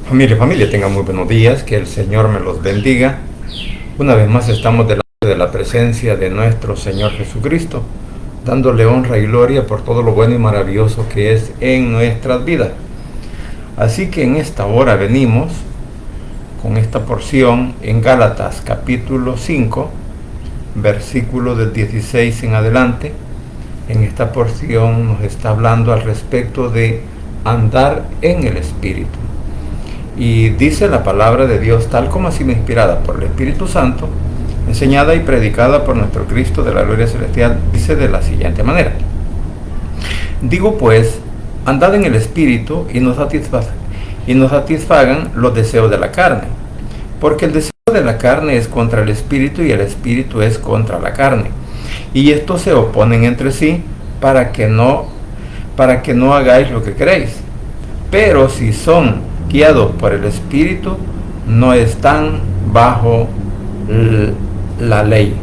Familia, tengan muy buenos días, que el Señor me los bendiga. Una vez más estamos delante de la presencia de nuestro Señor Jesucristo, dándole honra y gloria por todo lo bueno y maravilloso que es en nuestras vidas. Así que en esta hora venimos con esta porción en Gálatas capítulo 5, versículo del 16 en adelante. En esta porción nos está hablando al respecto de andar en el Espíritu. Y dice la palabra de Dios, tal como ha sido inspirada por el Espíritu Santo, enseñada y predicada por nuestro Cristo de la gloria celestial, dice de la siguiente manera: digo pues, andad en el Espíritu y no satisfagan los deseos de la carne, porque el deseo de la carne es contra el Espíritu y el Espíritu es contra la carne, y estos se oponen entre sí para que no hagáis lo que queréis. Pero si son guiados por el Espíritu, no están bajo la ley.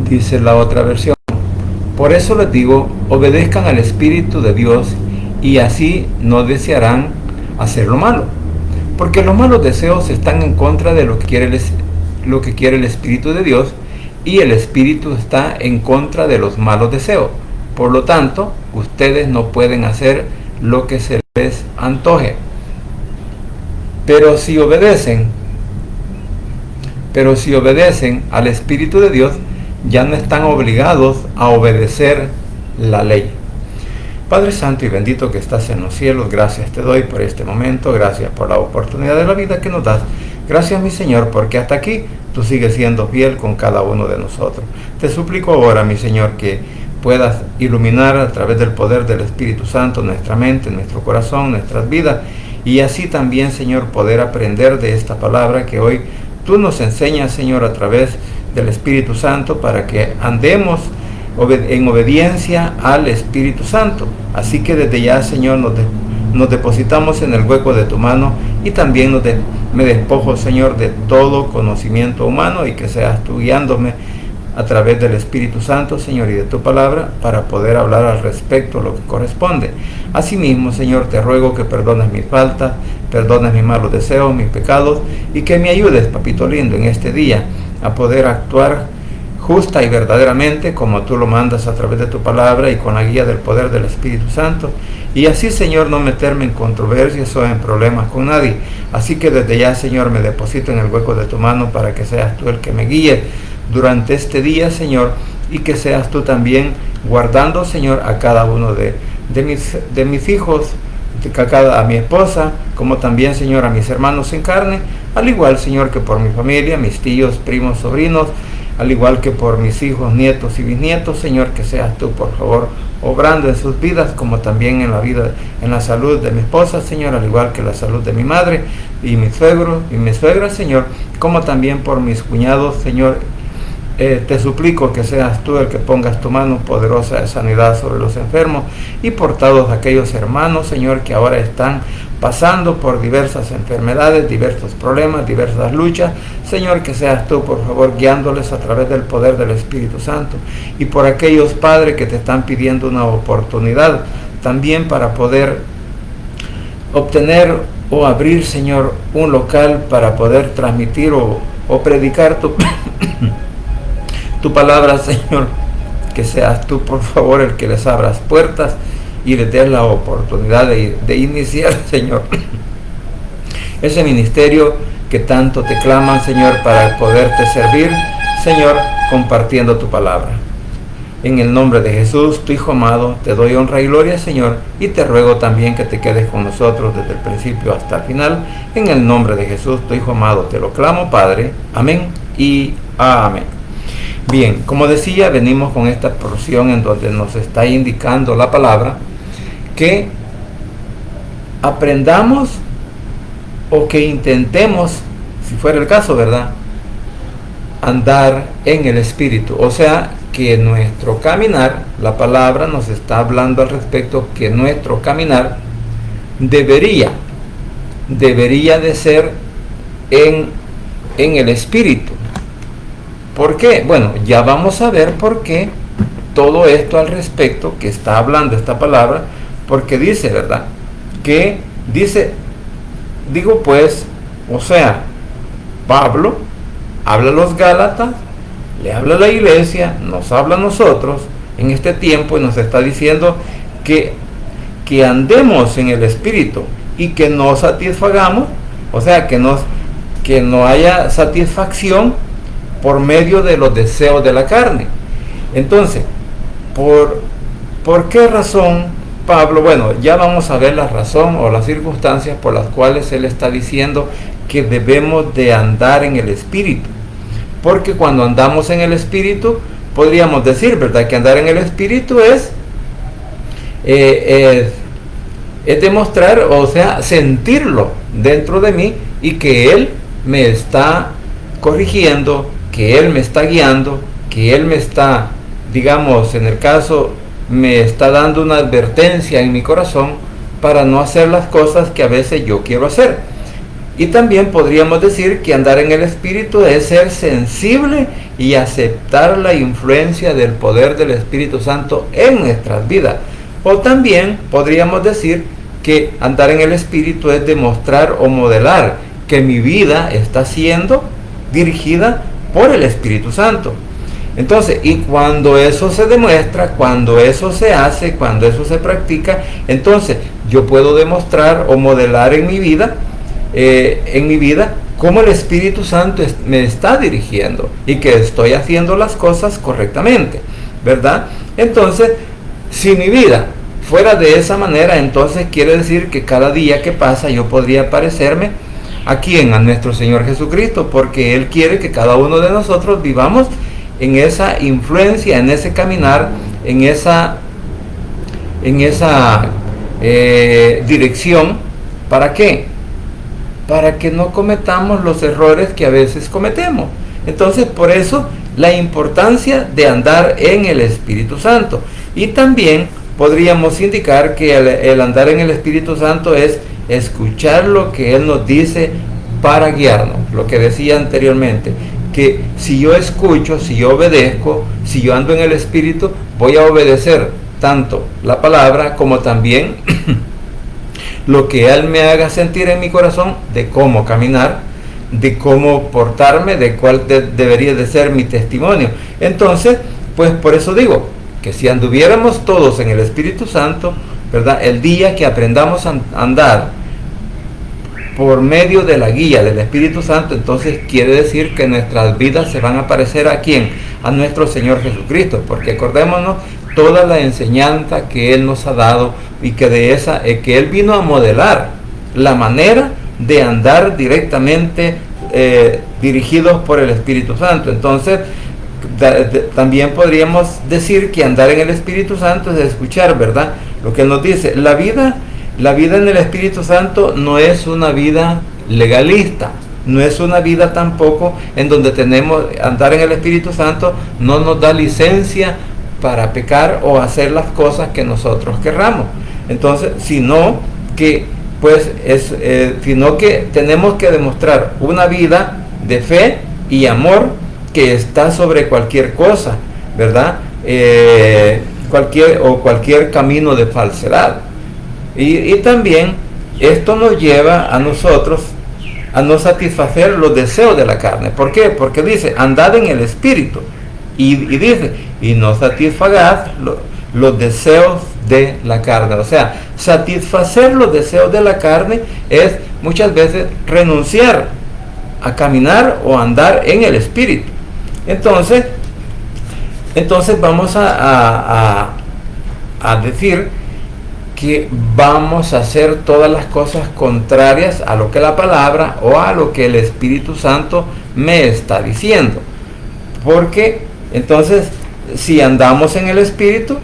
Dice la otra versión: por eso les digo, obedezcan al Espíritu de Dios y así no desearán hacer lo malo, porque los malos deseos están en contra de lo que quiere el Espíritu de Dios, y el Espíritu está en contra de los malos deseos. Por lo tanto, ustedes no pueden hacer lo que se les antoje. Pero si obedecen al Espíritu de Dios, ya no están obligados a obedecer la ley. Padre Santo y bendito que estás en los cielos, gracias te doy por este momento, gracias por la oportunidad de la vida que nos das. Gracias, mi Señor, porque hasta aquí tú sigues siendo fiel con cada uno de nosotros. Te suplico ahora, mi Señor, que puedas iluminar a través del poder del Espíritu Santo nuestra mente, nuestro corazón, nuestras vidas, y así también, Señor, poder aprender de esta palabra que hoy tú nos enseñas, Señor, a través del Espíritu Santo, para que andemos en obediencia al Espíritu Santo. Así que desde ya, Señor, nos depositamos en el hueco de tu mano, y también me despojo, Señor, de todo conocimiento humano, y que seas tú guiándome a través del Espíritu Santo, Señor, y de tu palabra, para poder hablar al respecto lo que corresponde. Asimismo, Señor, te ruego que perdones mis faltas, perdones mis malos deseos, mis pecados, y que me ayudes, papito lindo, en este día a poder actuar justa y verdaderamente como tú lo mandas a través de tu palabra y con la guía del poder del Espíritu Santo. Y así, Señor, no meterme en controversias o en problemas con nadie. Así que desde ya, Señor, me deposito en el hueco de tu mano para que seas tú el que me guíe durante este día, Señor, y que seas tú también guardando, Señor, a cada uno de mis hijos, a mi esposa, como también, Señor, a mis hermanos en carne, al igual, Señor, que por mi familia, mis tíos, primos, sobrinos, al igual que por mis hijos, nietos y bisnietos, Señor, que seas tú, por favor, obrando en sus vidas, como también en la vida, en la salud de mi esposa, Señor, al igual que la salud de mi madre y mi suegro y mi suegra, Señor, como también por mis cuñados, Señor. Te suplico que seas tú el que pongas tu mano poderosa de sanidad sobre los enfermos y por todos aquellos hermanos, Señor, que ahora están pasando por diversas enfermedades, diversos problemas, diversas luchas. Señor, que seas tú, por favor, guiándoles a través del poder del Espíritu Santo. Y por aquellos padres que te están pidiendo una oportunidad también para poder obtener o abrir, Señor, un local para poder transmitir o predicar tu palabra, Señor, que seas tú, por favor, el que les abras puertas y les des la oportunidad de iniciar, Señor, ese ministerio que tanto te claman, Señor, para poderte servir, Señor, compartiendo tu palabra. En el nombre de Jesús, tu Hijo amado, te doy honra y gloria, Señor, y te ruego también que te quedes con nosotros desde el principio hasta el final. En el nombre de Jesús, tu Hijo amado, te lo clamo, Padre. Amén y amén. Bien, como decía, venimos con esta porción en donde nos está indicando la palabra que aprendamos o que intentemos, si fuera el caso, ¿verdad?, andar en el Espíritu. O sea, que nuestro caminar, la palabra nos está hablando al respecto, que nuestro caminar debería de ser en el Espíritu. ¿Por qué? Bueno, ya vamos a ver por qué todo esto al respecto que está hablando esta palabra, porque dice, ¿verdad?, que dice digo pues, o sea, Pablo habla a los Gálatas, le habla a la iglesia, nos habla a nosotros en este tiempo y nos está diciendo que andemos en el Espíritu y que no satisfagamos, o sea, que no haya satisfacción por medio de los deseos de la carne. Entonces, ¿por qué razón Pablo? Bueno, ya vamos a ver la razón o las circunstancias por las cuales él está diciendo que debemos de andar en el Espíritu. Porque cuando andamos en el Espíritu, podríamos decir, ¿verdad?, que andar en el Espíritu es demostrar, o sea, sentirlo dentro de mí y que Él me está corrigiendo, que Él me está guiando, que Él me está, digamos, en el caso, me está dando una advertencia en mi corazón para no hacer las cosas que a veces yo quiero hacer. Y también podríamos decir que andar en el Espíritu es ser sensible y aceptar la influencia del poder del Espíritu Santo en nuestras vidas. O también podríamos decir que andar en el Espíritu es demostrar o modelar que mi vida está siendo dirigida por el Espíritu Santo. Entonces, y cuando eso se demuestra, cuando eso se hace, cuando eso se practica, entonces yo puedo demostrar o modelar en mi vida cómo el Espíritu Santo me está dirigiendo y que estoy haciendo las cosas correctamente, ¿verdad? Entonces, si mi vida fuera de esa manera, entonces quiere decir que cada día que pasa yo podría parecerme a quién, a nuestro Señor Jesucristo, porque Él quiere que cada uno de nosotros vivamos en esa influencia, en ese caminar, en esa dirección. ¿Para qué? Para que no cometamos los errores que a veces cometemos. Entonces, por eso la importancia de andar en el Espíritu Santo. Y también podríamos indicar que el andar en el Espíritu Santo es escuchar lo que Él nos dice para guiarnos. Lo que decía anteriormente, que si yo escucho, si yo obedezco, si yo ando en el Espíritu, voy a obedecer tanto la palabra como también lo que Él me haga sentir en mi corazón de cómo caminar, de cómo portarme, de cuál debería de ser mi testimonio. Entonces, pues por eso digo que si anduviéramos todos en el Espíritu Santo, ¿verdad?, el día que aprendamos a andar por medio de la guía del Espíritu Santo, entonces quiere decir que nuestras vidas se van a parecer ¿a quién? A nuestro Señor Jesucristo, porque acordémonos toda la enseñanza que Él nos ha dado y que de esa que Él vino a modelar la manera de andar directamente dirigidos por el Espíritu Santo. Entonces también podríamos decir que andar en el Espíritu Santo es escuchar, ¿verdad?, lo que Él nos dice. La vida en el Espíritu Santo no es una vida legalista, no es una vida tampoco en donde tenemos andar en el Espíritu Santo, no nos da licencia para pecar o hacer las cosas que nosotros querramos. Entonces, sino que tenemos que demostrar una vida de fe y amor que está sobre cualquier cosa, ¿verdad? Cualquier camino de falsedad. Y también esto nos lleva a nosotros a no satisfacer los deseos de la carne. ¿Por qué? Porque dice, andad en el Espíritu. Y dice, y no satisfagad los deseos de la carne. O sea, satisfacer los deseos de la carne es muchas veces renunciar a caminar o andar en el Espíritu. Entonces vamos a decir que vamos a hacer todas las cosas contrarias a lo que la palabra o a lo que el Espíritu Santo me está diciendo. Porque entonces, si andamos en el Espíritu,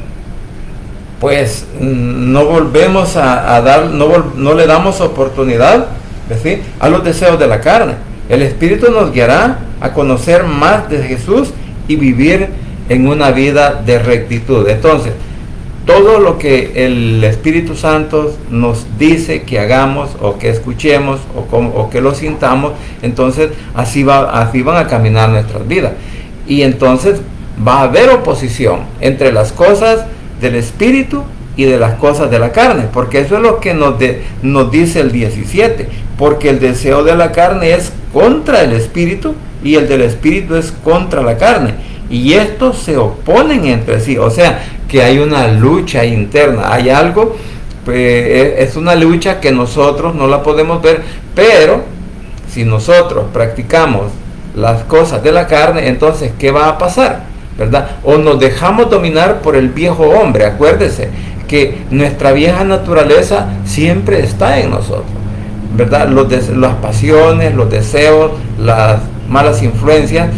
pues no volvemos a dar, no le damos oportunidad, ¿sí?, a los deseos de la carne. El Espíritu nos guiará a conocer más de Jesús y vivir en una vida de rectitud. Entonces, todo lo que el Espíritu Santo nos dice que hagamos o que escuchemos o que lo sintamos, entonces así van a caminar nuestras vidas. Y entonces va a haber oposición entre las cosas del Espíritu y de las cosas de la carne, porque eso es lo que nos dice el 17, porque el deseo de la carne es contra el espíritu y el del espíritu es contra la carne, y estos se oponen entre sí, o sea que hay una lucha interna, hay algo, es una lucha que nosotros no la podemos ver, pero si nosotros practicamos las cosas de la carne, entonces ¿qué va a pasar? ¿Verdad? O nos dejamos dominar por el viejo hombre. Acuérdese que nuestra vieja naturaleza siempre está en nosotros, ¿verdad? Las pasiones, los deseos, las malas influencias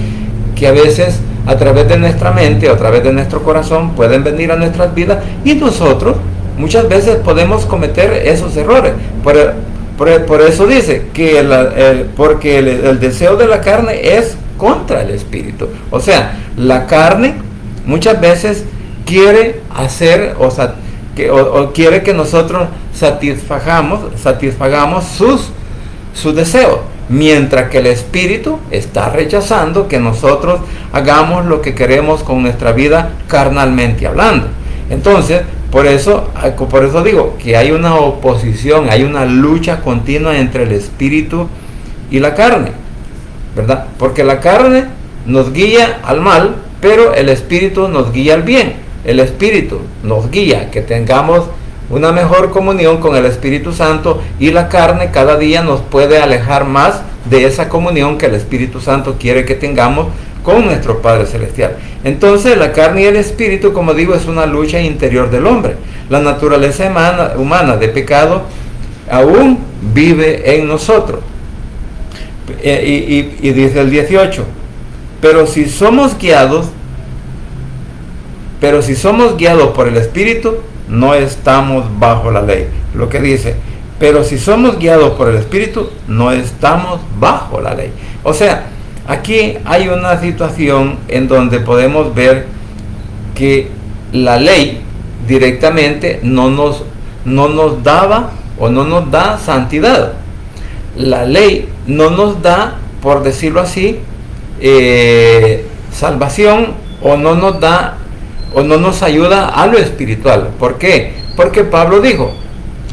que a veces a través de nuestra mente o a través de nuestro corazón pueden venir a nuestras vidas, y nosotros muchas veces podemos cometer esos errores. Por eso dice que porque el deseo de la carne es contra el espíritu. O sea, la carne muchas veces quiere hacer o quiere que nosotros satisfagamos sus deseos, mientras que el espíritu está rechazando que nosotros hagamos lo que queremos con nuestra vida carnalmente hablando. Entonces, por eso digo que hay una oposición, hay una lucha continua entre el espíritu y la carne, ¿verdad? Porque la carne nos guía al mal, pero el espíritu nos guía al bien. El espíritu nos guía que tengamos una mejor comunión con el Espíritu Santo, y la carne cada día nos puede alejar más de esa comunión que el Espíritu Santo quiere que tengamos con nuestro Padre Celestial. Entonces la carne y el espíritu, como digo, es una lucha interior del hombre. La naturaleza humana de pecado aún vive en nosotros. Y dice el 18, pero si somos guiados por el Espíritu, no estamos bajo la ley. Lo que dice, pero si somos guiados por el Espíritu, no estamos bajo la ley. O sea, aquí hay una situación en donde podemos ver que la ley directamente no nos daba o no nos da santidad. La ley no nos da, por decirlo así, salvación, o no nos da o no nos ayuda a lo espiritual. ¿Por qué? Porque Pablo dijo,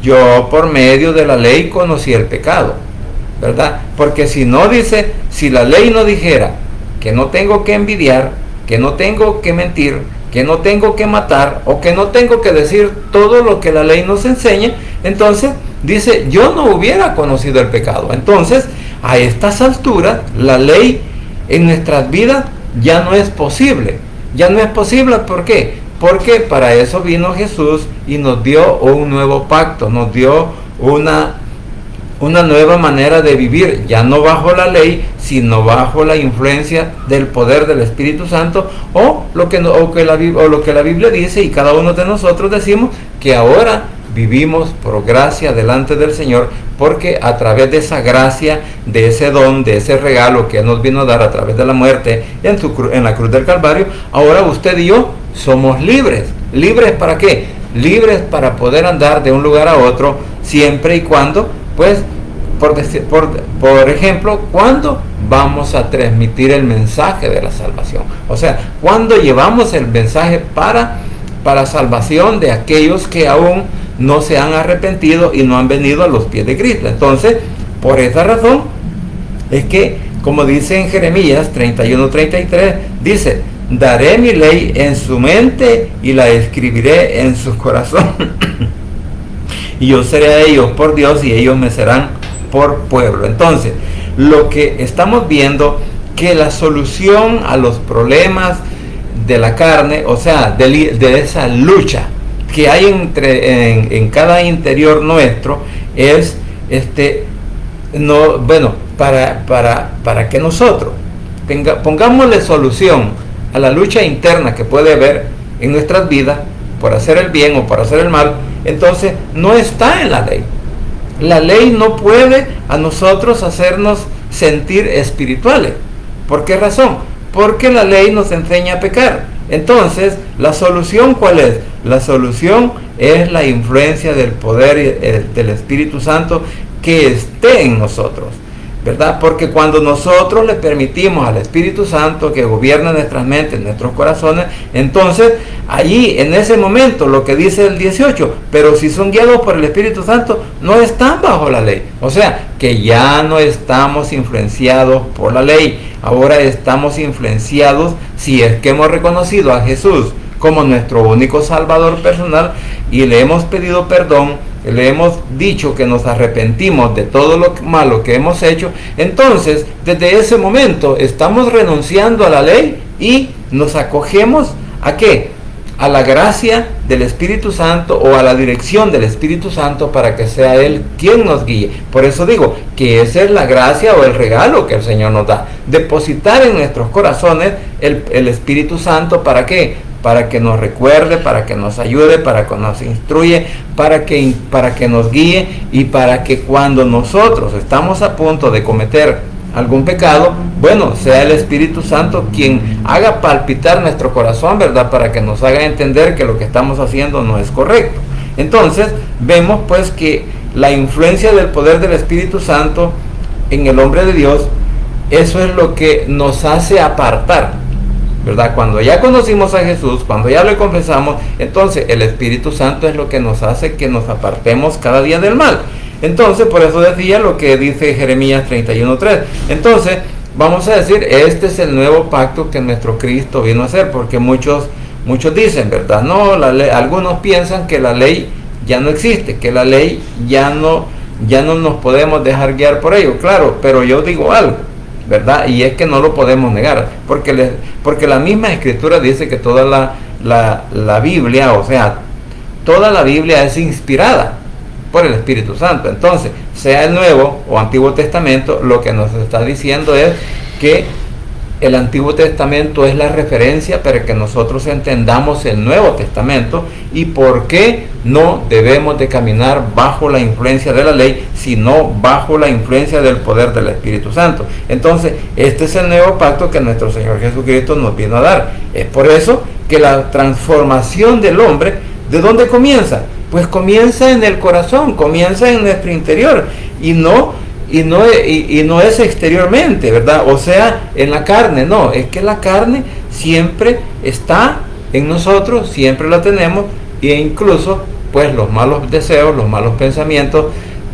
yo por medio de la ley conocí el pecado, ¿verdad? Porque si la ley no dijera que no tengo que envidiar, que no tengo que mentir, que no tengo que matar, o que no tengo que decir todo lo que la ley nos enseña, entonces dice, yo no hubiera conocido el pecado. Entonces, a estas alturas, la ley en nuestras vidas ya no es posible. Ya no es posible, ¿por qué? Porque para eso vino Jesús y nos dio un nuevo pacto, nos dio una nueva manera de vivir, ya no bajo la ley, sino bajo la influencia del poder del Espíritu Santo, o lo que la Biblia dice, y cada uno de nosotros decimos que ahora vivimos por gracia delante del Señor, porque a través de esa gracia, de ese don, de ese regalo que Él nos vino a dar a través de la muerte en la cruz del Calvario, ahora usted y yo somos libres. ¿Libres para qué? Libres para poder andar de un lugar a otro, siempre y cuando, pues, por ejemplo, cuando vamos a transmitir el mensaje de la salvación. O sea, cuando llevamos el mensaje para salvación de aquellos que aún no se han arrepentido y no han venido a los pies de Cristo. Entonces, por esa razón es que, como dice en Jeremías 31:33, dice, daré mi ley en su mente y la escribiré en su corazón. Y yo seré a ellos por Dios y ellos me serán por pueblo. Entonces, lo que estamos viendo, que la solución a los problemas de la carne, o sea, de esa lucha que hay en cada interior nuestro, es para que nosotros pongámosle solución a la lucha interna que puede haber en nuestras vidas por hacer el bien o por hacer el mal. Entonces no está en la ley. La ley no puede a nosotros hacernos sentir espirituales. ¿Por qué razón? Porque la ley nos enseña a pecar. Entonces, ¿la solución cuál es? La solución es la influencia del poder del Espíritu Santo que esté en nosotros. ¿verdad? Porque cuando nosotros le permitimos al Espíritu Santo que gobierne nuestras mentes, nuestros corazones, entonces allí en ese momento lo que dice el 18, pero si son guiados por el Espíritu Santo, no están bajo la ley. O sea, que ya no estamos influenciados por la ley, ahora estamos influenciados si es que hemos reconocido a Jesús como nuestro único Salvador personal y le hemos pedido perdón, le hemos dicho que nos arrepentimos de todo lo malo que hemos hecho. Entonces, desde ese momento estamos renunciando a la ley y nos acogemos ¿a qué? A la gracia del Espíritu Santo o a la dirección del Espíritu Santo para que sea Él quien nos guíe. Por eso digo que esa es la gracia o el regalo que el Señor nos da. Depositar en nuestros corazones el Espíritu Santo, ¿para qué? Para que nos recuerde, para que nos ayude, para que nos instruye, para que nos guíe y para que cuando nosotros estamos a punto de cometer algún pecado, bueno, sea el Espíritu Santo quien haga palpitar nuestro corazón, ¿verdad? Para que nos haga entender que lo que estamos haciendo no es correcto. Entonces, vemos pues que la influencia del poder del Espíritu Santo en el hombre de Dios, eso es lo que nos hace apartar, ¿verdad? Cuando ya conocimos a Jesús, cuando ya le confesamos, entonces el Espíritu Santo es lo que nos hace que nos apartemos cada día del mal. Entonces, por eso decía lo que dice Jeremías 31:3. Entonces, vamos a decir, este es el nuevo pacto que nuestro Cristo vino a hacer, porque muchos dicen, ¿verdad? No, algunos piensan que la ley ya no existe, que la ley ya no nos podemos dejar guiar por ello. Claro, pero yo digo algo, ¿verdad? Y es que no lo podemos negar, porque la misma Escritura dice que toda la Biblia, o sea, toda la Biblia es inspirada por el Espíritu Santo. Entonces, sea el Nuevo o Antiguo Testamento, lo que nos está diciendo es que el Antiguo Testamento es la referencia para que nosotros entendamos el Nuevo Testamento y por qué no debemos de caminar bajo la influencia de la ley, sino bajo la influencia del poder del Espíritu Santo. Entonces, este es el nuevo pacto que nuestro Señor Jesucristo nos vino a dar. Es por eso que la transformación del hombre, ¿de dónde comienza? Pues comienza en el corazón, comienza en nuestro interior y no es exteriormente, ¿verdad? O sea, en la carne, no, es que la carne siempre está en nosotros, siempre la tenemos, e incluso pues los malos deseos, los malos pensamientos,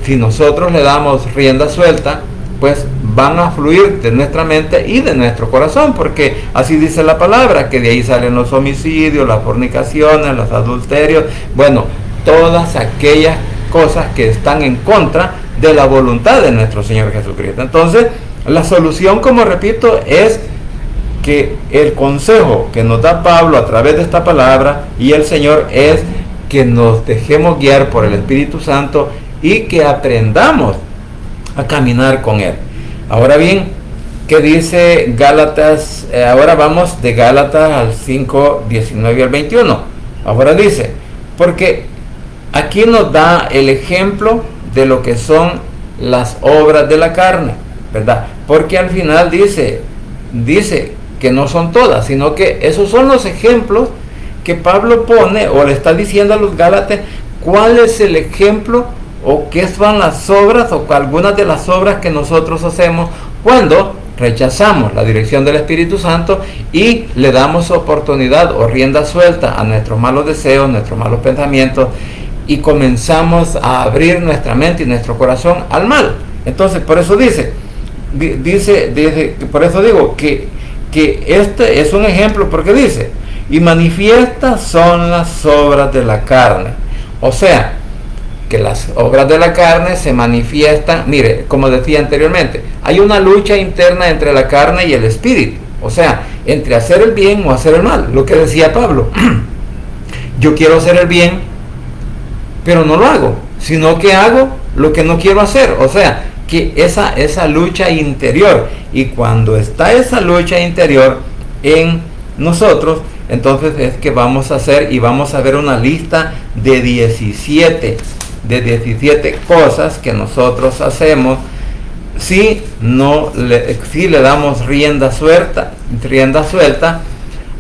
si nosotros le damos rienda suelta, pues van a fluir de nuestra mente y de nuestro corazón, porque así dice la palabra, que de ahí salen los homicidios, las fornicaciones, los adulterios, bueno, todas aquellas cosas que están en contra de la voluntad de nuestro Señor Jesucristo. Entonces, la solución, como repito, es que el consejo que nos da Pablo a través de esta palabra y el Señor es que nos dejemos guiar por el Espíritu Santo y que aprendamos a caminar con Él. Ahora bien, ¿qué dice Gálatas? Ahora vamos de Gálatas al 5, 19 al 21. Ahora dice, porque aquí nos da el ejemplo de lo que son las obras de la carne, ¿verdad? Porque al final dice que no son todas, sino que esos son los ejemplos que Pablo pone o le está diciendo a los Gálatas cuál es el ejemplo o qué son las obras o algunas de las obras que nosotros hacemos cuando rechazamos la dirección del Espíritu Santo y le damos oportunidad o rienda suelta a nuestros malos deseos, nuestros malos pensamientos y comenzamos a abrir nuestra mente y nuestro corazón al mal. Entonces, por eso dice, por eso digo que este es un ejemplo, porque dice, y manifiestas son las obras de la carne. O sea, que las obras de la carne se manifiestan, mire, como decía anteriormente, hay una lucha interna entre la carne y el espíritu, o sea, entre hacer el bien o hacer el mal, lo que decía Pablo. Yo quiero hacer el bien, pero no lo hago, sino que hago lo que no quiero hacer, o sea, que esa lucha interior, y cuando está esa lucha interior en nosotros, entonces es que vamos a hacer y vamos a ver una lista de 17 cosas que nosotros hacemos si le damos rienda suelta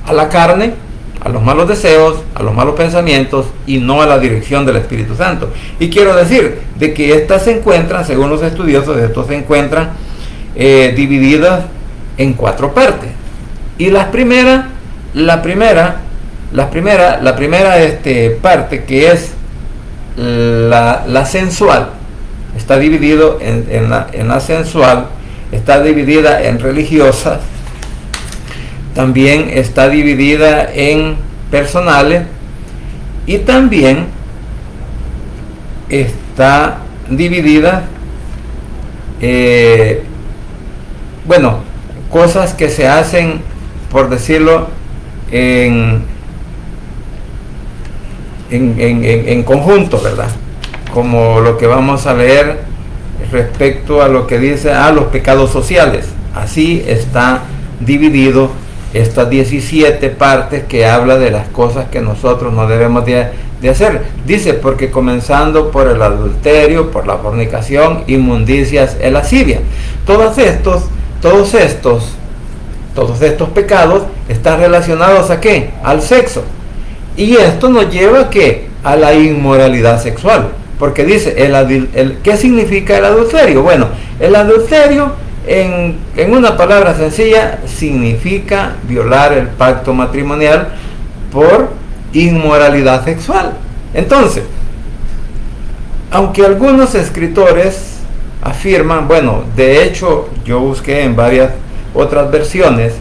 a la carne, a los malos deseos, a los malos pensamientos y no a la dirección del Espíritu Santo. Y quiero decir de que estas se encuentran, según los estudiosos, estos se encuentran divididas en 4 partes. Y la primera parte, que es la sensual, está dividido en la sensual, está dividida en religiosas, también está dividida en personales, y también está dividida, cosas que se hacen, por decirlo, en conjunto, ¿verdad? Como lo que vamos a leer respecto a lo que dice los pecados sociales. Así está dividido estas 17 partes que habla de las cosas que nosotros no debemos de hacer. Dice, porque comenzando por el adulterio, por la fornicación, inmundicias y lascivia. Todos estos pecados están relacionados ¿a qué? Al sexo. Y esto nos lleva ¿a qué? A la inmoralidad sexual. Porque dice, ¿qué significa el adulterio? Bueno, el adulterio, en una palabra sencilla, significa violar el pacto matrimonial por inmoralidad sexual. Entonces, aunque algunos escritores afirman, de hecho yo busqué en varias otras versiones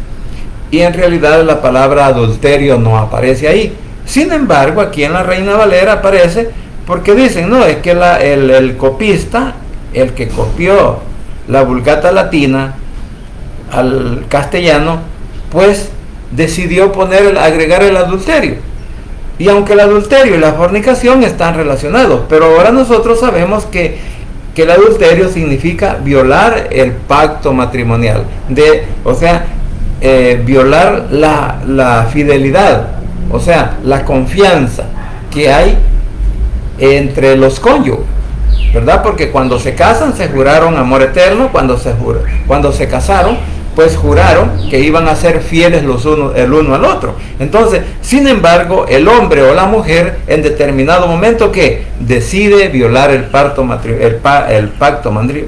y en realidad la palabra adulterio no aparece ahí. Sin embargo, aquí en la Reina Valera aparece, porque dicen, no, es que el copista, el que copió la Vulgata Latina al castellano, pues decidió agregar el adulterio. Y aunque el adulterio y la fornicación están relacionados, pero ahora nosotros sabemos que el adulterio significa violar el pacto matrimonial, violar la fidelidad, o sea, la confianza que hay entre los cónyuges, ¿verdad? Porque cuando se casan se juraron amor eterno, cuando se casaron, pues juraron que iban a ser fieles el uno al otro. Entonces, sin embargo, el hombre o la mujer en determinado momento que decide violar el pacto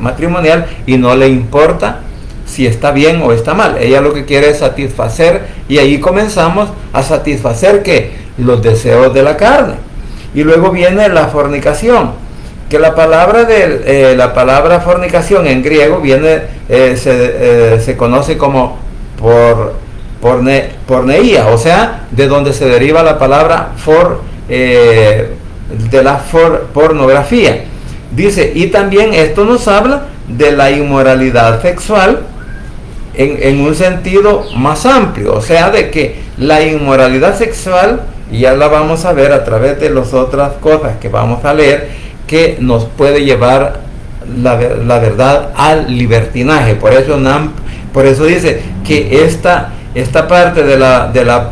matrimonial y no le importa si está bien o está mal. Ella lo que quiere es satisfacer, y ahí comenzamos a satisfacer los deseos de la carne. Y luego viene la fornicación, que la palabra fornicación en griego se conoce como porneia, o sea, de donde se deriva la palabra pornografía. Dice, y también esto nos habla de la inmoralidad sexual en un sentido más amplio, o sea, de que la inmoralidad sexual, y ya la vamos a ver a través de las otras cosas que vamos a leer, que nos puede llevar la verdad al libertinaje. Por eso dice que esta parte de la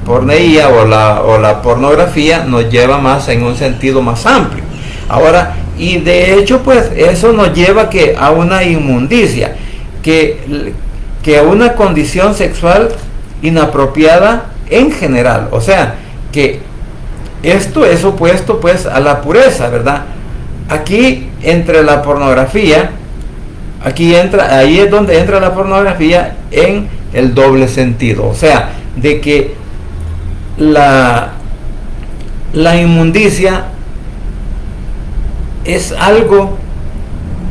porneía o la pornografía nos lleva más en un sentido más amplio. Ahora, y de hecho, pues eso nos lleva a una inmundicia, que a una condición sexual inapropiada en general. O sea, que esto es opuesto pues a la pureza, ¿verdad? Aquí entre la pornografía, ahí es donde entra la pornografía en el doble sentido. O sea, de que la inmundicia es algo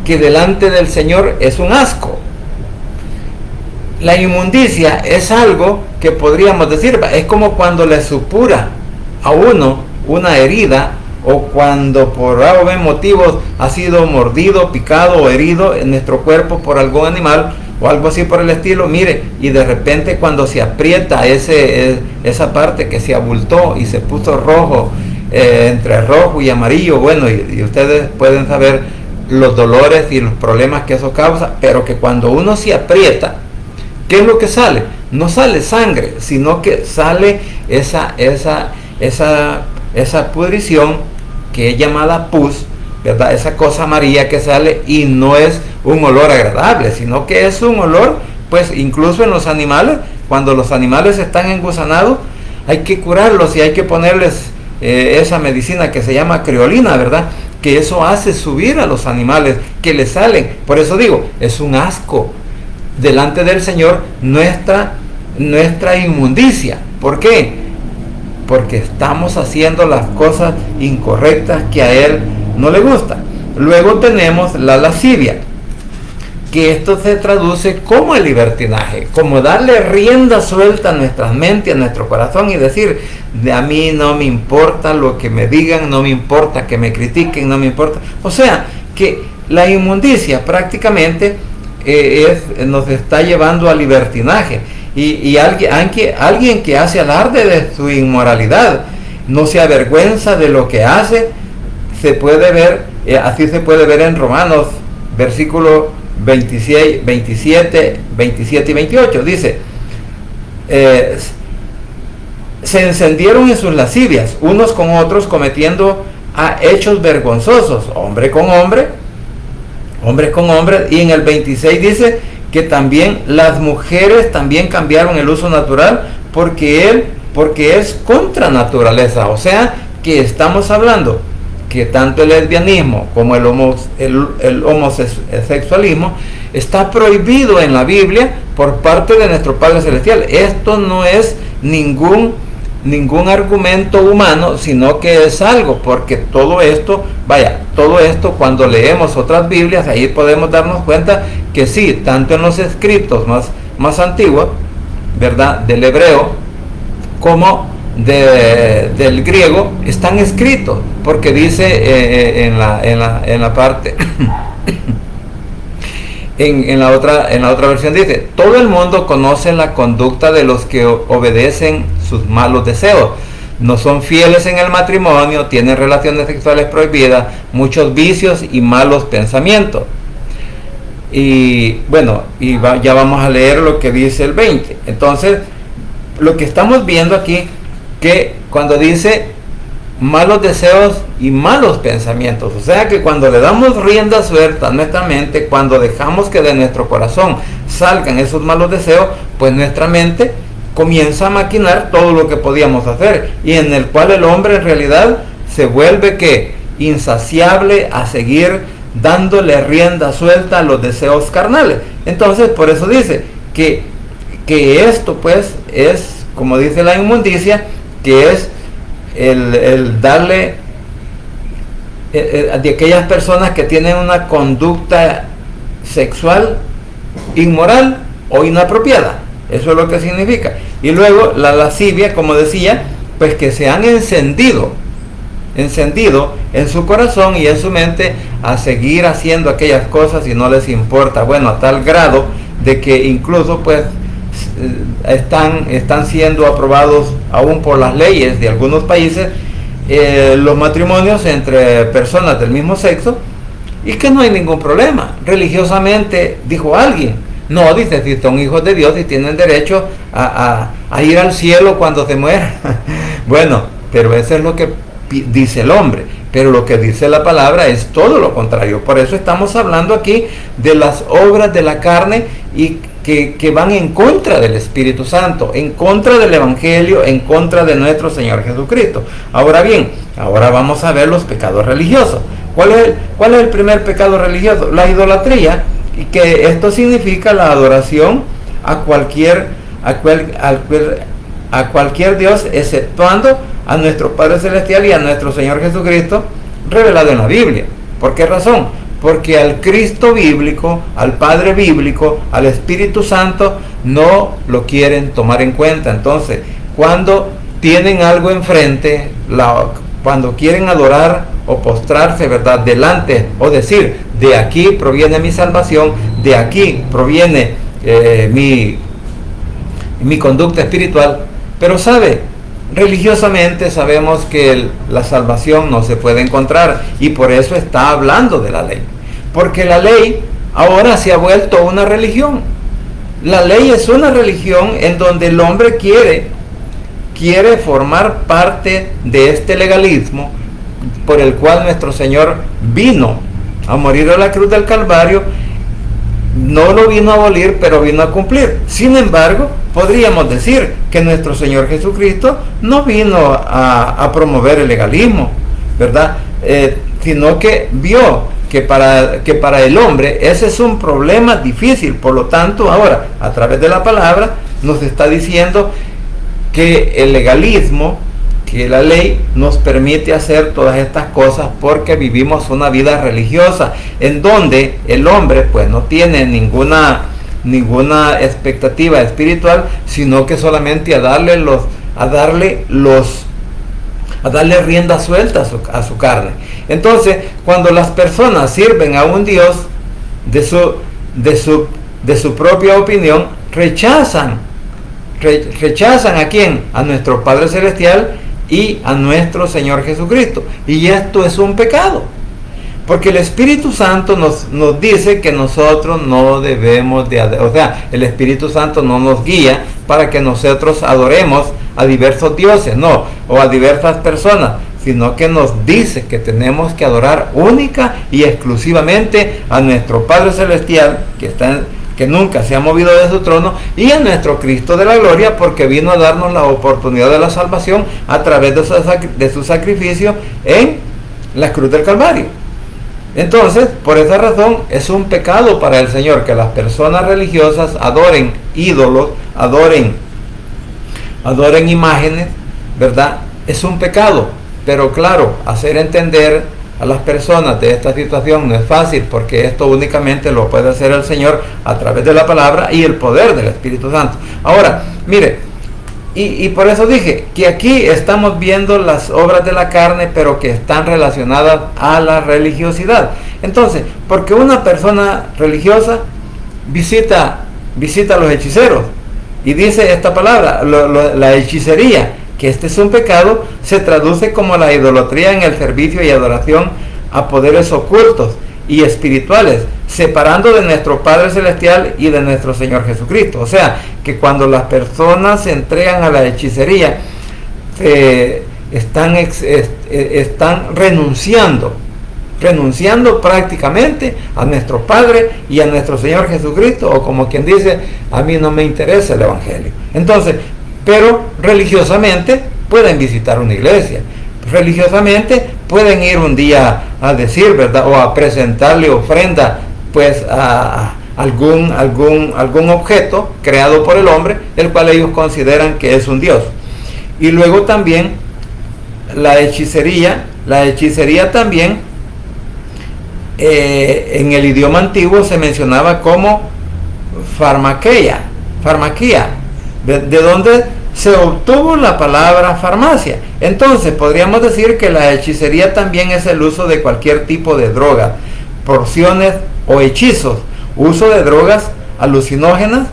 que delante del Señor es un asco. La inmundicia es algo que podríamos decir, es como cuando le supura a uno una herida, o cuando por algún motivo ha sido mordido, picado o herido en nuestro cuerpo por algún animal o algo así por el estilo. Mire, y de repente cuando se aprieta esa parte que se abultó y se puso rojo, entre rojo y amarillo, y ustedes pueden saber los dolores y los problemas que eso causa, pero que cuando uno se aprieta, ¿qué es lo que sale? No sale sangre, sino que sale esa pudrición que es llamada pus, ¿verdad? Esa cosa amarilla que sale, y no es un olor agradable, sino que es un olor, pues incluso en los animales, cuando los animales están engusanados, hay que curarlos y hay que ponerles esa medicina que se llama criolina, ¿verdad? que eso hace subir a los animales que le salen. Por eso digo, es un asco delante del Señor nuestra inmundicia. ¿Por qué? Porque estamos haciendo las cosas incorrectas que a Él no le gustan. Luego tenemos la lascivia, que esto se traduce como el libertinaje, como darle rienda suelta a nuestras mentes, a nuestro corazón y decir, de a mí no me importa lo que me digan, no me importa que me critiquen, no me importa. O sea, que la inmundicia prácticamente nos está llevando al libertinaje. Y alguien que hace alarde de su inmoralidad, no se avergüenza de lo que hace, se puede ver, así se puede ver en Romanos, versículo 26, 27 y 28, dice, se encendieron en sus lascivias, unos con otros, cometiendo hechos vergonzosos, hombre con hombre, y en el 26 dice que también las mujeres también cambiaron el uso natural porque es contra naturaleza. O sea, que estamos hablando que tanto el lesbianismo como el homosexualismo está prohibido en la Biblia por parte de nuestro Padre Celestial. Esto no es ningún argumento humano, sino que es algo, porque todo esto cuando leemos otras Biblias, ahí podemos darnos cuenta que sí, tanto en los escritos más antiguos, ¿verdad?, del hebreo, como del griego, están escritos, porque dice en la parte en la otra versión dice, todo el mundo conoce la conducta de los que obedecen sus malos deseos, no son fieles en el matrimonio, tienen relaciones sexuales prohibidas, muchos vicios y malos pensamientos. Y bueno, ya vamos a leer lo que dice el 20. Entonces, lo que estamos viendo aquí, que cuando dice malos deseos y malos pensamientos, o sea que cuando le damos rienda suelta a nuestra mente, cuando dejamos que de nuestro corazón salgan esos malos deseos, pues nuestra mente comienza a maquinar todo lo que podíamos hacer, y en el cual el hombre en realidad se vuelve insaciable a seguir dándole rienda suelta a los deseos carnales. Entonces, por eso dice que esto pues es, como dice la inmundicia, que es el darle de aquellas personas que tienen una conducta sexual inmoral o inapropiada. Eso es lo que significa. Y luego la lascivia, como decía, pues que se han encendido en su corazón y en su mente a seguir haciendo aquellas cosas y no les importa. Bueno, a tal grado de que incluso pues están siendo aprobados aún por las leyes de algunos países los matrimonios entre personas del mismo sexo, y que no hay ningún problema. Religiosamente, dijo alguien, no, dice, si son hijos de Dios y tienen derecho a ir al cielo cuando se mueran. Bueno, pero eso es lo que dice el hombre, pero lo que dice la palabra es todo lo contrario. Por eso estamos hablando aquí de las obras de la carne y que van en contra del Espíritu Santo, en contra del Evangelio, en contra de nuestro Señor Jesucristo. Ahora bien, ahora vamos a ver los pecados religiosos. ¿Cuál es el primer pecado religioso? La idolatría, y que esto significa la adoración a cualquier Dios, exceptuando a nuestro Padre Celestial y a nuestro Señor Jesucristo revelado en la Biblia. ¿Por qué razón? Porque al Cristo bíblico, al Padre bíblico, al Espíritu Santo no lo quieren tomar en cuenta. Entonces, cuando tienen algo enfrente, cuando quieren adorar o postrarse, ¿verdad?, delante, o decir, de aquí proviene mi salvación, de aquí proviene mi conducta espiritual. Pero sabe, religiosamente sabemos que la salvación no se puede encontrar, y por eso está hablando de la ley, porque la ley ahora se ha vuelto una religión. La ley es una religión en donde el hombre quiere formar parte de este legalismo por el cual nuestro Señor vino a morir a la cruz del Calvario. No lo vino a abolir, pero vino a cumplir. Sin embargo, podríamos decir que nuestro Señor Jesucristo no vino a promover el legalismo, ¿verdad? Sino que vio que para el hombre ese es un problema difícil. Por lo tanto, ahora, a través de la palabra, nos está diciendo que el legalismo, que la ley nos permite hacer todas estas cosas porque vivimos una vida religiosa en donde el hombre pues no tiene ninguna expectativa espiritual, sino que solamente a darle rienda suelta a su carne. Entonces, cuando las personas sirven a un Dios de su propia opinión, rechazan ¿a quién? A nuestro Padre Celestial y a nuestro Señor Jesucristo. Y esto es un pecado, porque el Espíritu Santo nos dice que nosotros no debemos el Espíritu Santo no nos guía para que nosotros adoremos a diversos dioses, no, o a diversas personas, sino que nos dice que tenemos que adorar única y exclusivamente a nuestro Padre Celestial, que nunca se ha movido de su trono, y a nuestro Cristo de la gloria, porque vino a darnos la oportunidad de la salvación a través de su sacrificio en la cruz del Calvario. Entonces, por esa razón, es un pecado para el Señor que las personas religiosas adoren ídolos, adoren imágenes, ¿verdad? Es un pecado, pero claro, hacer entender a las personas de esta situación no es fácil, porque esto únicamente lo puede hacer el Señor a través de la palabra y el poder del Espíritu Santo. Ahora, mire, y por eso dije que aquí estamos viendo las obras de la carne, pero que están relacionadas a la religiosidad. Entonces, porque una persona religiosa visita a los hechiceros y dice esta palabra, la hechicería, que este es un pecado, se traduce como la idolatría en el servicio y adoración a poderes ocultos y espirituales, separando de nuestro Padre Celestial y de nuestro Señor Jesucristo. O sea, que cuando las personas se entregan a la hechicería, están renunciando prácticamente a nuestro Padre y a nuestro Señor Jesucristo, o como quien dice, a mí no me interesa el Evangelio. Entonces, pero religiosamente pueden visitar una iglesia, religiosamente pueden ir un día a decir, ¿verdad?, o a presentarle ofrenda pues a algún objeto creado por el hombre, el cual ellos consideran que es un Dios. Y luego también la hechicería también en el idioma antiguo se mencionaba como farmaquia, de donde se obtuvo la palabra farmacia. Entonces podríamos decir que la hechicería también es el uso de cualquier tipo de droga, porciones o hechizos, uso de drogas alucinógenas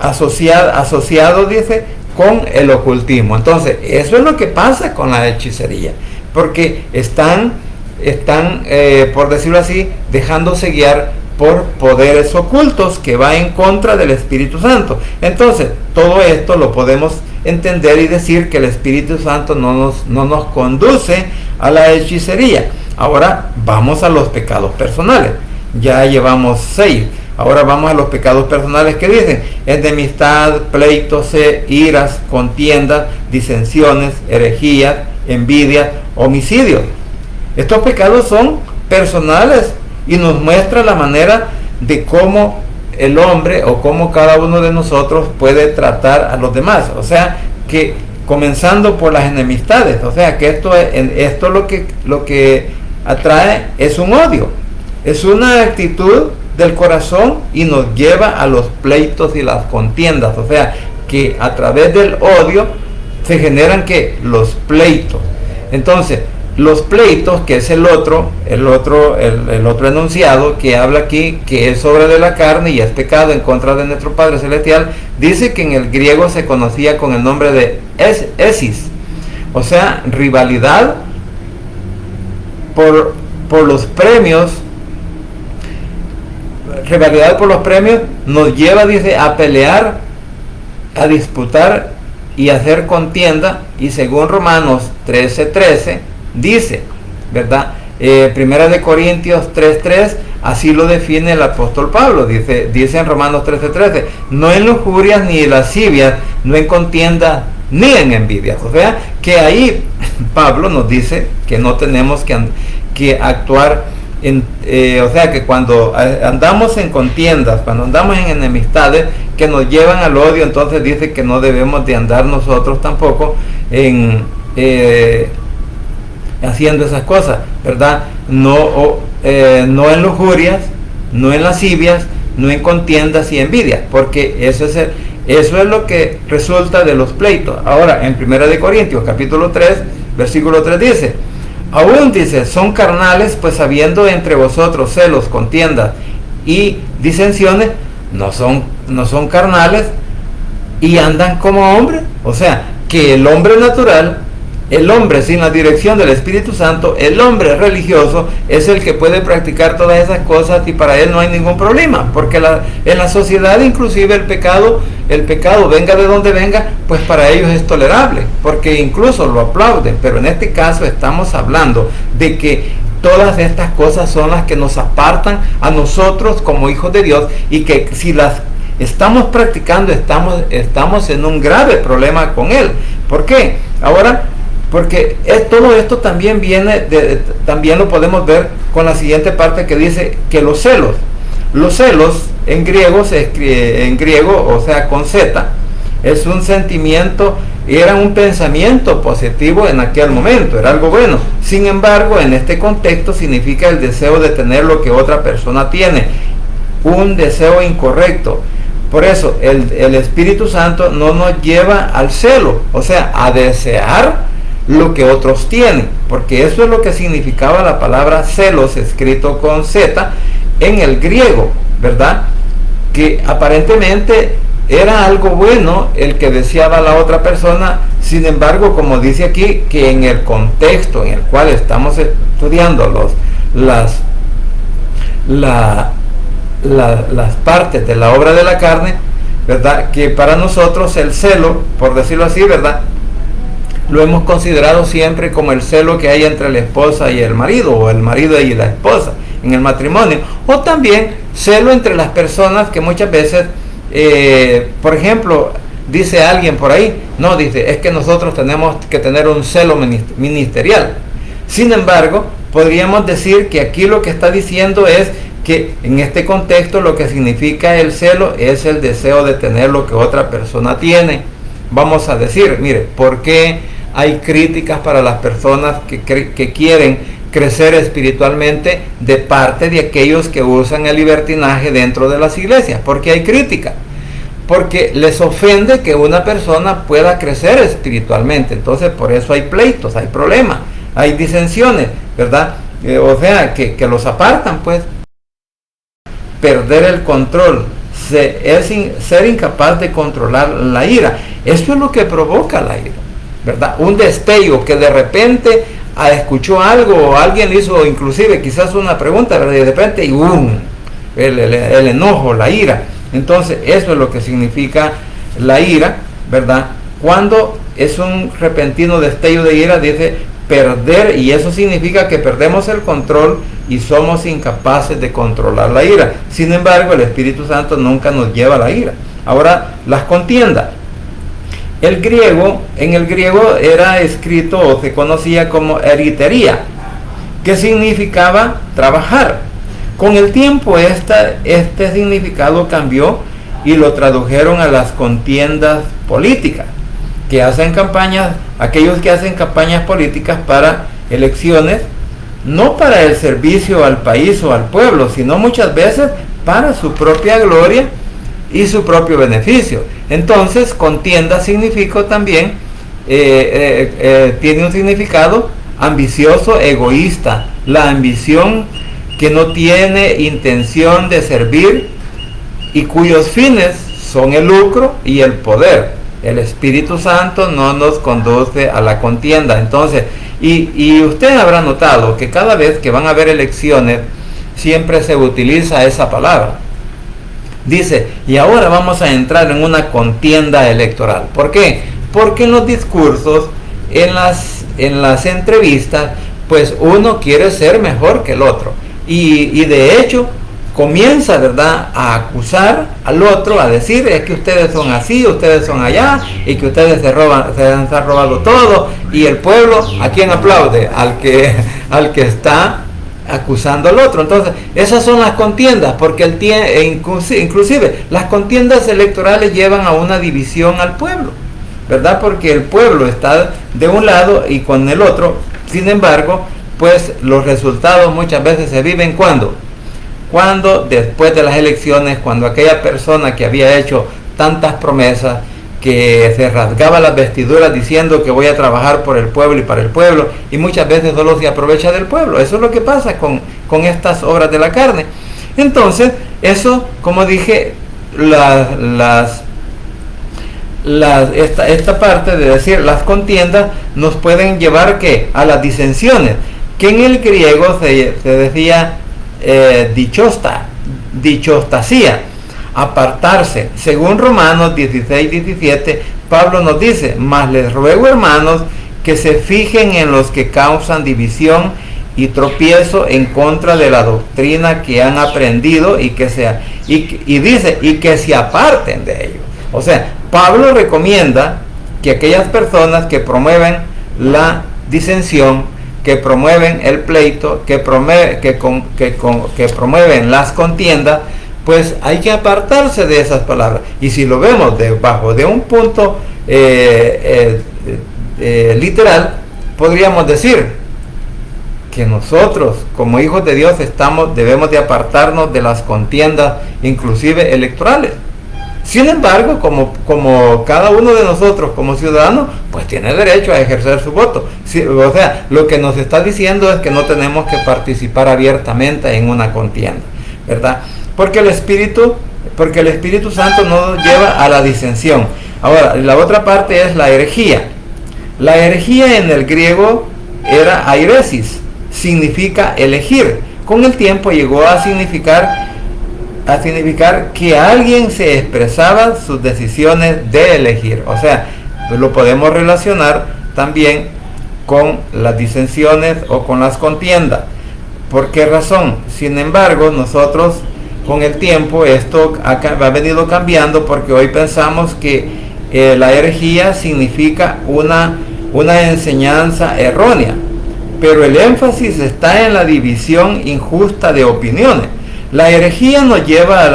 asociado, dice, con el ocultismo. Entonces eso es lo que pasa con la hechicería, porque están por decirlo así, dejándose guiar por poderes ocultos, que va en contra del Espíritu Santo. Entonces, todo esto lo podemos entender y decir que el Espíritu Santo no nos conduce a la hechicería. Ahora vamos a los pecados personales. Ya llevamos 6. Ahora vamos a los pecados personales que dicen: enemistad, pleitos, iras, contiendas, disensiones, herejías, envidias, homicidios. Estos pecados son personales y nos muestra la manera de cómo el hombre o cómo cada uno de nosotros puede tratar a los demás. O sea, que comenzando por las enemistades, o sea, que esto lo que atrae es un odio, es una actitud del corazón y nos lleva a los pleitos y las contiendas. O sea, que a través del odio se generan los pleitos. Entonces, los pleitos, que es el otro enunciado que habla aquí, que es obra de la carne y es pecado en contra de nuestro Padre Celestial, dice que en el griego se conocía con el nombre de esis, o sea, rivalidad por los premios. Rivalidad por los premios nos lleva, dice, a pelear, a disputar y a hacer contienda, y según Romanos 13:13 dice, ¿verdad? Primera de Corintios 3:3, así lo define el apóstol Pablo, dice en Romanos 13:13, no en lujurias ni lascivias, no en contienda ni en envidias. O sea, que ahí Pablo nos dice que no tenemos que actuar o sea, que cuando andamos en contiendas, cuando andamos en enemistades que nos llevan al odio, entonces dice que no debemos de andar nosotros tampoco haciendo esas cosas, ¿verdad? No en lujurias, no en lascivias, no en contiendas y envidias, porque eso es lo que resulta de los pleitos. Ahora, en 1 de Corintios, capítulo 3, versículo 3 dice, aún dice, son carnales, pues habiendo entre vosotros celos, contiendas y disensiones, no son carnales y andan como hombres. O sea, que el hombre natural, el hombre sin la dirección del Espíritu Santo, el hombre religioso es el que puede practicar todas esas cosas y para él no hay ningún problema, porque en la sociedad inclusive el pecado venga de donde venga, pues para ellos es tolerable, porque incluso lo aplauden. Pero en este caso estamos hablando de que todas estas cosas son las que nos apartan a nosotros como hijos de Dios, y que si las estamos practicando estamos en un grave problema con Él. ¿Por qué? Ahora, porque todo esto también también lo podemos ver con la siguiente parte que dice que los celos en griego se escribe, o sea, con Z, es un sentimiento, era un pensamiento positivo en aquel momento, era algo bueno. Sin embargo, en este contexto significa el deseo de tener lo que otra persona tiene, un deseo incorrecto. Por eso el Espíritu Santo no nos lleva al celo, o sea, a desear lo que otros tienen, porque eso es lo que significaba la palabra celos, escrito con Z en el griego, ¿verdad? Que aparentemente era algo bueno el que deseaba a la otra persona. Sin embargo, como dice aquí, que en el contexto en el cual estamos estudiando las partes de la obra de la carne, ¿verdad? Que para nosotros el celo, por decirlo así, ¿verdad?, lo hemos considerado siempre como el celo que hay entre la esposa y el marido, o el marido y la esposa en el matrimonio, o también celo entre las personas que muchas veces, por ejemplo, dice alguien por ahí, no, dice, es que nosotros tenemos que tener un celo ministerial. Sin embargo, podríamos decir que aquí lo que está diciendo es que en este contexto lo que significa el celo es el deseo de tener lo que otra persona tiene. Vamos a decir, mire, ¿por qué hay críticas para las personas que quieren crecer espiritualmente de parte de aquellos que usan el libertinaje dentro de las iglesias? ¿Por qué hay crítica? Porque les ofende que una persona pueda crecer espiritualmente. Entonces, por eso hay pleitos, hay problemas, hay disensiones, ¿verdad? O sea, que los apartan, pues. Perder el control, ser incapaz de controlar la ira. Eso es lo que provoca la ira, ¿verdad? Un destello que de repente escuchó algo, o alguien hizo inclusive quizás una pregunta, ¿verdad? Y de repente, el enojo, la ira. Entonces, eso es lo que significa la ira, ¿verdad? Cuando es un repentino destello de ira, dice perder, y eso significa que perdemos el control y somos incapaces de controlar la ira. Sin embargo, el Espíritu Santo nunca nos lleva a la ira. Ahora, las contiendas. En el griego era escrito o se conocía como eritería, que significaba trabajar. Con el tiempo este significado cambió y lo tradujeron a las contiendas políticas, que hacen campañas, aquellos que hacen campañas políticas para elecciones, no para el servicio al país o al pueblo, sino muchas veces para su propia gloria y su propio beneficio. Entonces, contienda significa también, tiene un significado ambicioso, egoísta, la ambición que no tiene intención de servir y cuyos fines son el lucro y el poder. El Espíritu Santo no nos conduce a la contienda. Entonces, y usted habrá notado que cada vez que van a haber elecciones, siempre se utiliza esa palabra. Dice, y ahora vamos a entrar en una contienda electoral. ¿Por qué? Porque en los discursos, en las entrevistas, pues uno quiere ser mejor que el otro. Y de hecho, comienza, ¿verdad?, a acusar al otro, a decir, es que ustedes son así, ustedes son allá, y que ustedes se han robado todo, y el pueblo, ¿a quién aplaude? Al que está acusando al otro. Entonces, esas son las contiendas, porque inclusive las contiendas electorales llevan a una división al pueblo, ¿verdad? Porque el pueblo está de un lado y con el otro. Sin embargo, pues los resultados muchas veces se viven cuando después de las elecciones, cuando aquella persona que había hecho tantas promesas, que se rasgaba las vestiduras diciendo que voy a trabajar por el pueblo y para el pueblo, y muchas veces solo se aprovecha del pueblo. Eso es lo que pasa con estas obras de la carne. Entonces, eso, como dije, esta parte de decir las contiendas nos pueden llevar a las disensiones, que en el griego se decía dichostasía, apartarse. Según Romanos 16:17, Pablo nos dice: mas les ruego, hermanos, que se fijen en los que causan división y tropiezo en contra de la doctrina que han aprendido, y que se aparten de ellos. O sea, Pablo recomienda que aquellas personas que promueven la disensión, que promueven el pleito, que promueven las contiendas, pues hay que apartarse de esas palabras. Y si lo vemos debajo de un punto literal, podríamos decir que nosotros como hijos de Dios debemos de apartarnos de las contiendas, inclusive electorales. Sin embargo, como cada uno de nosotros como ciudadanos, pues tiene derecho a ejercer su voto. O sea, lo que nos está diciendo es que no tenemos que participar abiertamente en una contienda, ¿verdad? Porque el Espíritu Santo no nos lleva a la disensión. Ahora, la otra parte es la herejía. La herejía en el griego era airesis, significa elegir. Con el tiempo llegó a significar que alguien se expresaba sus decisiones de elegir. O sea, lo podemos relacionar también con las disensiones o con las contiendas. ¿Por qué razón? Sin embargo, nosotros con el tiempo esto ha venido cambiando, porque hoy pensamos que la herejía significa una enseñanza errónea, pero el énfasis está en la división injusta de opiniones. La herejía nos lleva a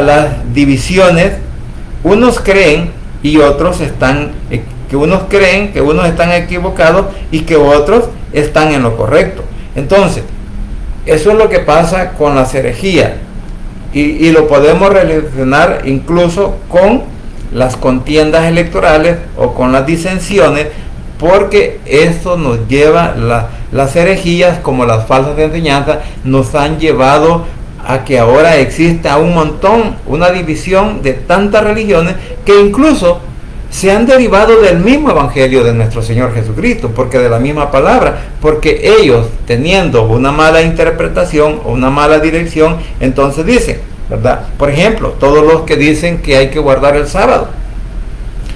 las divisiones. Unos creen y otros unos creen que unos están equivocados y que otros están en lo correcto. Entonces, eso es lo que pasa con las herejías, y lo podemos relacionar incluso con las contiendas electorales o con las disensiones, porque esto nos lleva, las herejías como las falsas enseñanzas nos han llevado a que ahora exista una división de tantas religiones que incluso se han derivado del mismo evangelio de nuestro Señor Jesucristo, porque de la misma palabra, porque ellos, teniendo una mala interpretación o una mala dirección, entonces dicen, ¿verdad? Por ejemplo, todos los que dicen que hay que guardar el sábado.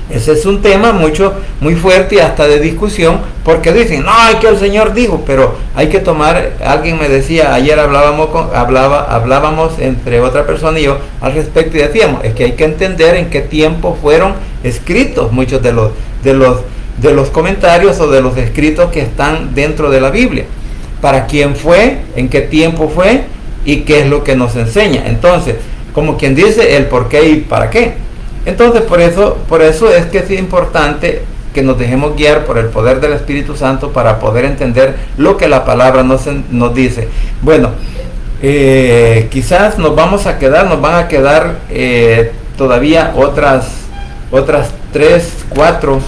Ese es un tema muy fuerte y hasta de discusión, porque dicen, no, es que el Señor dijo, pero hay que tomar. Alguien me decía, ayer hablábamos entre otra persona y yo al respecto, y decíamos, es que hay que entender en qué tiempo fueron escritos muchos de los comentarios o de los escritos que están dentro de la Biblia, para quién fue, en qué tiempo fue y qué es lo que nos enseña. Entonces, como quien dice, el por qué y para qué. Entonces, por eso es que es importante que nos dejemos guiar por el poder del Espíritu Santo para poder entender lo que la palabra nos dice. Bueno, quizás nos van a quedar todavía otras 3, 4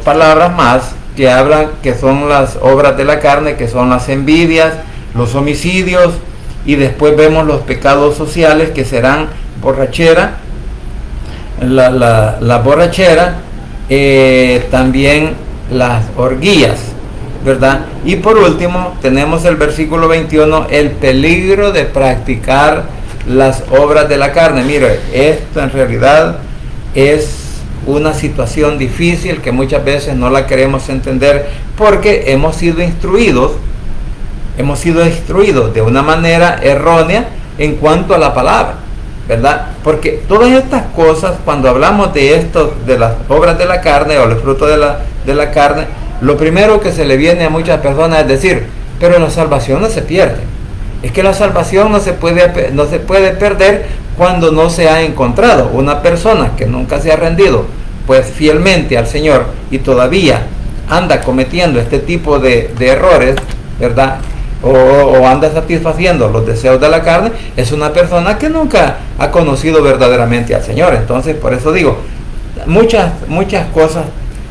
palabras más que hablan, que son las obras de la carne, que son las envidias, los homicidios, y después vemos los pecados sociales, que serán borrachera, la borrachera, también las orgías, ¿verdad? Y por último tenemos el versículo 21, el peligro de practicar las obras de la carne. Mire, esto en realidad es una situación difícil que muchas veces no la queremos entender, porque hemos sido instruidos hemos sido instruidos de una manera errónea en cuanto a la palabra, ¿verdad? Porque todas estas cosas, cuando hablamos de esto, de las obras de la carne o los frutos de la carne, lo primero que se le viene a muchas personas es decir, pero la salvación no se pierde. Es que la salvación no se puede perder cuando no se ha encontrado una persona que nunca se ha rendido pues fielmente al Señor y todavía anda cometiendo este tipo de errores, ¿verdad? O anda satisfaciendo los deseos de la carne, es una persona que nunca ha conocido verdaderamente al Señor. Entonces, por eso digo, muchas cosas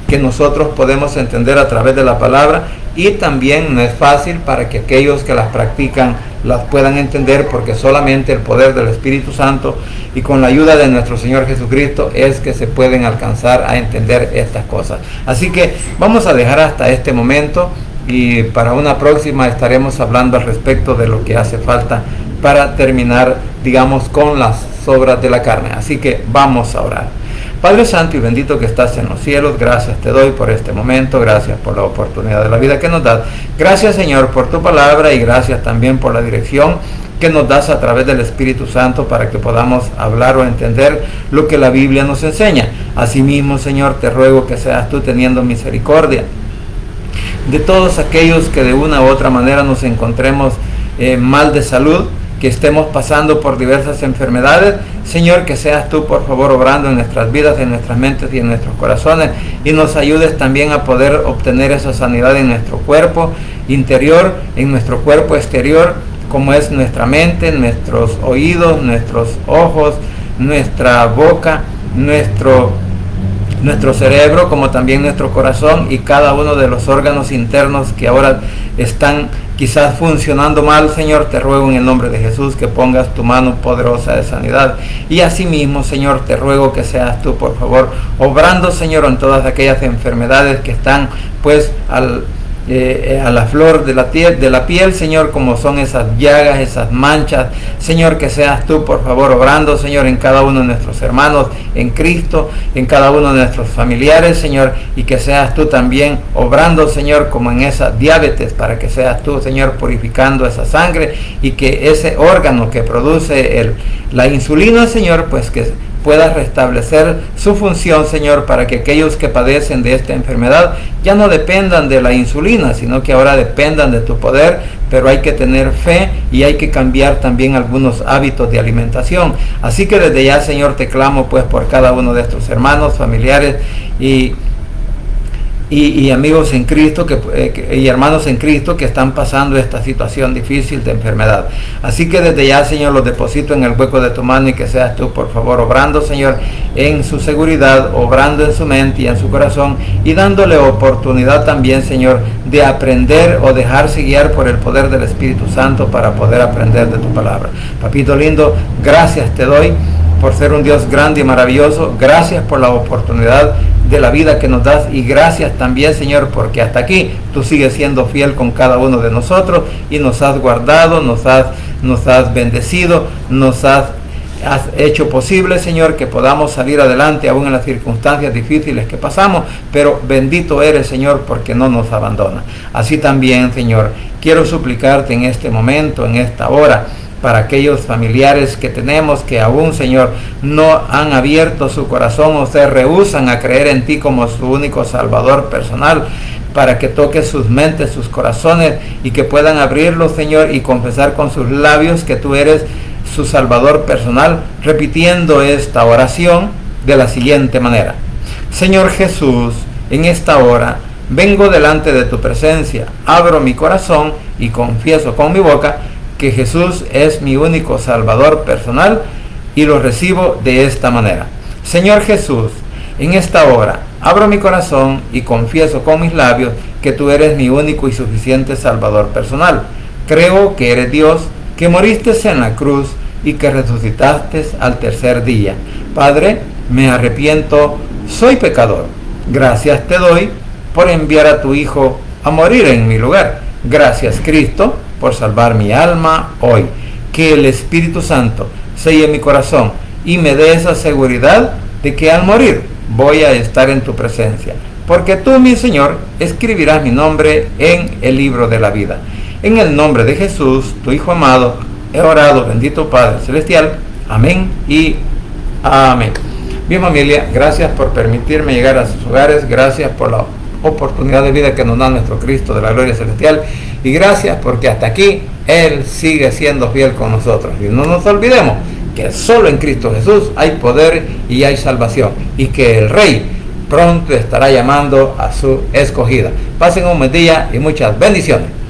que nosotros podemos entender a través de la palabra, y también no es fácil para que aquellos que las practican las puedan entender, porque solamente el poder del Espíritu Santo y con la ayuda de nuestro Señor Jesucristo es que se pueden alcanzar a entender estas cosas. Así que vamos a dejar hasta este momento, y para una próxima estaremos hablando al respecto de lo que hace falta para terminar, digamos, con las obras de la carne. Así que vamos a orar. Padre Santo y bendito que estás en los cielos, gracias te doy por este momento, gracias por la oportunidad de la vida que nos das. Gracias, Señor, por tu palabra, y gracias también por la dirección que nos das a través del Espíritu Santo para que podamos hablar o entender lo que la Biblia nos enseña. Asimismo, Señor, te ruego que seas tú teniendo misericordia de todos aquellos que de una u otra manera nos encontremos mal de salud, que estemos pasando por diversas enfermedades. Señor, que seas tú, por favor, obrando en nuestras vidas, en nuestras mentes y en nuestros corazones, y nos ayudes también a poder obtener esa sanidad en nuestro cuerpo interior, en nuestro cuerpo exterior, como es nuestra mente, nuestros oídos, nuestros ojos, nuestra boca, nuestro cerebro, como también nuestro corazón, y cada uno de los órganos internos que ahora están quizás funcionando mal. Señor, te ruego en el nombre de Jesús que pongas tu mano poderosa de sanidad. Y asimismo, Señor, te ruego que seas tú, por favor, obrando, Señor, en todas aquellas enfermedades que están pues a la flor de la piel, Señor, como son esas llagas, esas manchas. Señor, que seas tú, por favor, obrando, Señor, en cada uno de nuestros hermanos en Cristo, en cada uno de nuestros familiares, Señor, y que seas tú también obrando, Señor, como en esa diabetes, para que seas tú, Señor, purificando esa sangre, y que ese órgano que produce la insulina, Señor, pues que pueda restablecer su función, Señor, para que aquellos que padecen de esta enfermedad ya no dependan de la insulina, sino que ahora dependan de tu poder. Pero hay que tener fe y hay que cambiar también algunos hábitos de alimentación. Así que desde ya, Señor, te clamo pues por cada uno de estos hermanos, familiares y amigos en Cristo y hermanos en Cristo que están pasando esta situación difícil de enfermedad. Así que desde ya, Señor, los deposito en el hueco de tu mano, y que seas tú, por favor, obrando, Señor, en su seguridad, obrando en su mente y en su corazón, y dándole oportunidad también, Señor, de aprender o dejarse guiar por el poder del Espíritu Santo para poder aprender de tu palabra. Papito lindo, gracias te doy por ser un Dios grande y maravilloso. Gracias por la oportunidad de la vida que nos das, y gracias también, Señor, porque hasta aquí tú sigues siendo fiel con cada uno de nosotros, y nos has guardado, nos has bendecido, has hecho posible, Señor, que podamos salir adelante aún en las circunstancias difíciles que pasamos. Pero bendito eres, Señor, porque no nos abandona. Así también, Señor, quiero suplicarte en este momento, en esta hora, para aquellos familiares que tenemos que aún, Señor, no han abierto su corazón o se rehúsan a creer en ti como su único Salvador personal, para que toques sus mentes, sus corazones, y que puedan abrirlos, Señor, y confesar con sus labios que tú eres su Salvador personal, repitiendo esta oración de la siguiente manera: Señor Jesús, en esta hora vengo delante de tu presencia, abro mi corazón y confieso con mi boca que Jesús es mi único Salvador personal, y lo recibo de esta manera. Señor Jesús, en esta hora abro mi corazón y confieso con mis labios que tú eres mi único y suficiente Salvador personal. Creo que eres Dios, que moriste en la cruz y que resucitaste al tercer día. Padre, me arrepiento, soy pecador. Gracias te doy por enviar a tu Hijo a morir en mi lugar. Gracias, Cristo, por salvar mi alma hoy. Que el Espíritu Santo selle mi corazón y me dé esa seguridad de que al morir voy a estar en tu presencia, porque tú, mi Señor, escribirás mi nombre en el libro de la vida. En el nombre de Jesús, tu Hijo amado, he orado, bendito Padre Celestial. Amén y amén. Bien, familia, gracias por permitirme llegar a sus hogares, gracias por la oportunidad de vida que nos da nuestro Cristo de la gloria celestial, y gracias porque hasta aquí Él sigue siendo fiel con nosotros. Y no nos olvidemos que solo en Cristo Jesús hay poder y hay salvación, y que el Rey pronto estará llamando a su escogida. Pasen un buen día y muchas bendiciones.